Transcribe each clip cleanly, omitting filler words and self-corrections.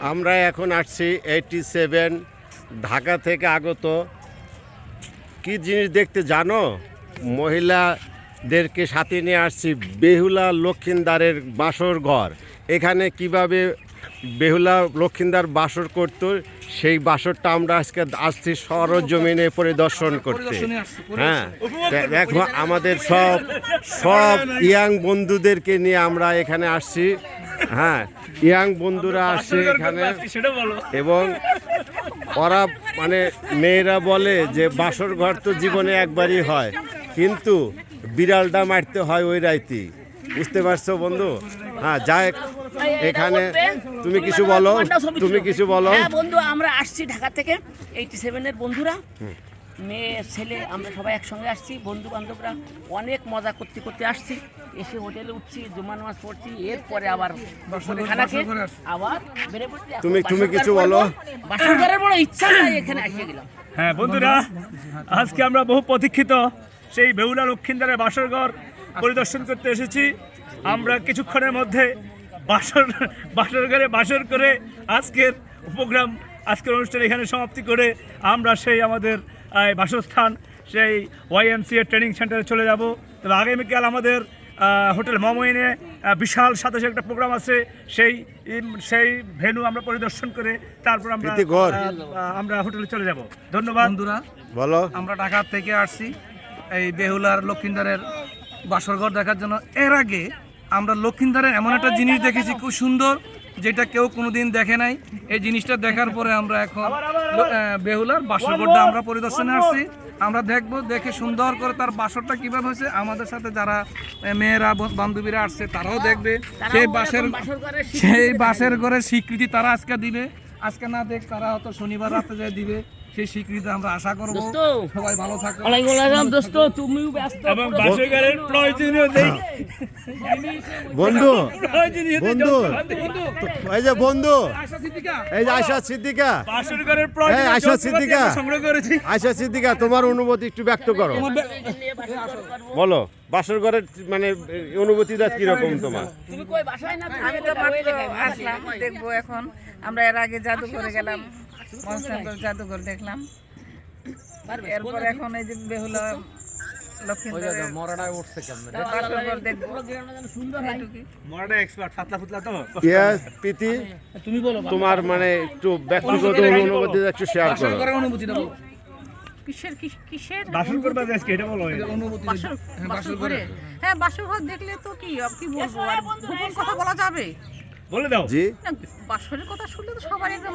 আমরা এখন আসছি 87 ঢাকা থেকে আগত। কি জিনিস দেখতে জানো? মহিলাদেরকে সাথে নিয়ে আসছি বেহুলা লক্ষিন্দারের বাসর ঘর। এখানে কিভাবে বেহুলা লক্ষিন্দার বাসর করত সেই বাসরটা আমরা আজকে আসছি সরজমিনে পরিদর্শন করতে। হ্যাঁ, দেখো আমাদের সব ইয়াং বন্ধুদেরকে নিয়ে আমরা এখানে আসছি। হ্যাঁ, ইয়াং বন্ধুরা আসছে এখানে এবং ওরা মানে মেয়েরা বলে যে বাসর ঘর তো জীবনে একবারই হয়, কিন্তু বিড়ালটা মারতে হয় ওই রাইতেই। বুঝতে পারছো বন্ধু? হ্যাঁ, যাই এখানে তুমি কিছু বলো, তুমি কিছু বলো। হ্যাঁ বন্ধু, আমরা আসছি ঢাকা থেকে 87-এর বন্ধুরা, মেয়ে ছেলে আমরা সবাই একসঙ্গে আসছি, বন্ধু বান্ধবরা অনেক মজা করতে করতে আসছি। এসে হোটেলে উঠছি, জুমা নামাজ পড়ছি, এরপরে আবার খানা খেয়ে আবার বেড়ে পড়ছি। তুমি কিছু বলো। বাসর ঘরের বড় ইচ্ছা নাই, এখানে এসে গেলাম। হ্যাঁ বন্ধুরা, আজকে আমরা বহু প্রতীক্ষিত সেই বেহুলা লক্ষিন্দারের বাসর ঘর পরিদর্শন করতে এসেছি। আমরা কিছুক্ষণের মধ্যে বাসর ঘরে বাসর করে আজকের প্রোগ্রাম, আজকের অনুষ্ঠান এখানে সমাপ্তি করে আমরা সেই আমাদের বাসস্থান সেই YMCA ট্রেনিং সেন্টারে চলে যাব। তবে আগামীকাল আমাদের হোটেল মমইনে বিশাল সাথে একটা প্রোগ্রাম আছে, সেই ভেন্যু আমরা পরিদর্শন করে তারপর আমরা হোটেলে চলে যাব। ধন্যবাদ বন্ধুরা। বলো। আমরা ঢাকা থেকে আসছি এই বেহুলার লক্ষিন্দারের বাসরঘর দেখার জন্য। এর আগে আমরা লক্ষিন্দারের এমন একটা জিনিস দেখেছি খুব সুন্দর, যেটা কেউ কোনোদিন দেখে নাই। এই জিনিসটা দেখার পরে আমরা এখন বেহুলার বাসরঘরটা আমরা পরিদর্শনে আসছি। আমরা দেখবো, দেখে সুন্দর করে তার বাসরটা কিভাবে হয়েছে। আমাদের সাথে যারা মেয়েরা বান্ধবীরা আসছে তারাও দেখবে সেই বাসের ঘরের স্বীকৃতি তারা আজকে দিবে। আজকে না দেখ, তারা হয়তো শনিবার রাতে যায় দিবে। সেই স্বীকৃতি আমরা আশা করবো। সবাই ভালো থাকো। তুমিও ব্যস্ত এবং বাসর ঘরের প্রয়োজনীয় বন্ধু বন্ধু এই যে বন্ধু, এই যে আয়শা সিদ্দিকা, বাসর ঘরের আয়শা সিদ্দিকা, সংগ্রহ করেছি। আয়শা সিদ্দিকা, তোমার অনুভূতি একটু ব্যক্ত করো। বলো, বাসর ঘরের মানে অনুভূতিটা কিরকম তোমার? তুমি কই বাসায় না? আমি তো মাত্র আসলাম, দেখবো এখন। আমরা এর আগে জাদুঘরে গেলাম, মহাস্থানগর জাদুঘর দেখলাম। এরপর এখন এই যে বেহুলা লক্ষিন্দারের মরাটায় উঠছে কেমনে বাসরঘর দেখবো। তুমি বলো তোমার মানে একটু ব্যক্তিগত অনুভূতি একটু শেয়ার করো। কিসের বাসর করবে আজকে, এটা বলো। বাসরঘরে? হ্যাঁ, বাসরঘর দেখলে তো কি বলবো, আর গোপন কথা বলা যাবে? বলে দাও। জি, বাসরের কথা শুনলে তো সবার একদম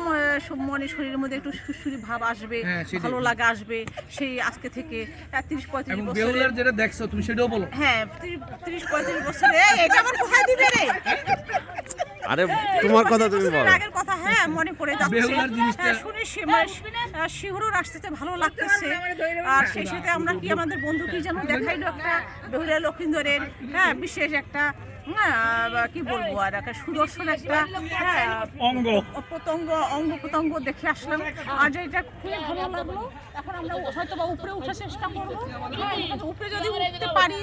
মনে শরীরের মধ্যে একটু সুরসুরি ভাব আসবে, ভালো লাগা আসবে। সেই আজকে থেকে 30-35 বছরের যেটা দেখছো তুমি সেটাও বলো। হ্যাঁ, 30-35 বছরে এটা আমার কোথায় দিবে রে? আরে তোমার কথা তুমি বলো। আগের কথা হ্যাঁ মনে পড়ে যাচ্ছে। শুনে শিহরণ আসতেছে, ভালো লাগতেছে। আর সেই সাথে আমরা কি আমাদের বন্ধু কি যেন দেখাইলো একটা বেহুলা লক্ষিন্দরের বিশেষ একটা কি বলবো, আর একটা সুদর্শন একটা অঙ্গ প্রত্যঙ্গ দেখে আসলাম। আর যেটা খুবই ভালো লাগলো। এখন আমরা হয়তো বা উপরে উঠার চেষ্টা করবো। উপরে যদি উঠতে পারি,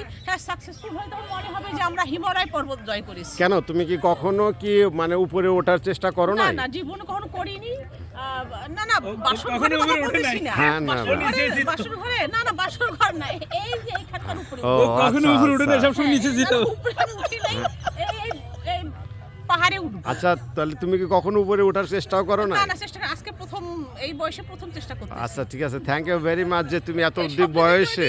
সাকসেসফুল হয়, তখন মনে হবে যে আমরা হিমালয় পর্বত জয় করেছি। কেন, তুমি কি কখনো কি মানে উপরে ওঠার চেষ্টা করো না? না, জীবনে কখনো করিনি। না, বাসর ঘরে কথা বলতেছি না। হ্যাঁ, না বাসর ঘরে না, বাসর ঘর না, এই যে এইখানকার উপরে। কখনো উপরে উঠে না, সব সময় নিচে যেত। এই পাহাড়ে উঠবো। আচ্ছা, তাহলে তুমি কি কখনো উপরে ওঠার চেষ্টাও করো না? না, চেষ্টা আজকে প্রথম, এই বয়সে প্রথম চেষ্টা করতে। আচ্ছা, ঠিক আছে, থ্যাংক ইউ ভেরি মাচ যে তুমি এত বয়সে